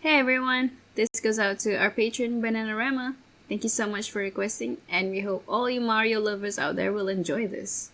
Hey everyone, this goes out to our patron Bananarama. Thank you so much for requesting, and we hope all you Mario lovers out there will enjoy this.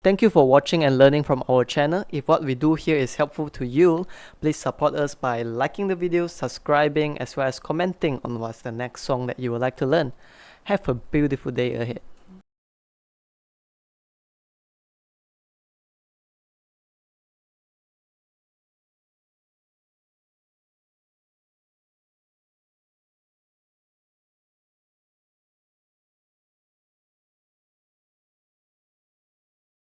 Thank you for watching and learning from our channel. If what we do here is helpful to you, please support us by liking the video, subscribing, as well as commenting on what's the next song that you would like to learn. Have a beautiful day ahead.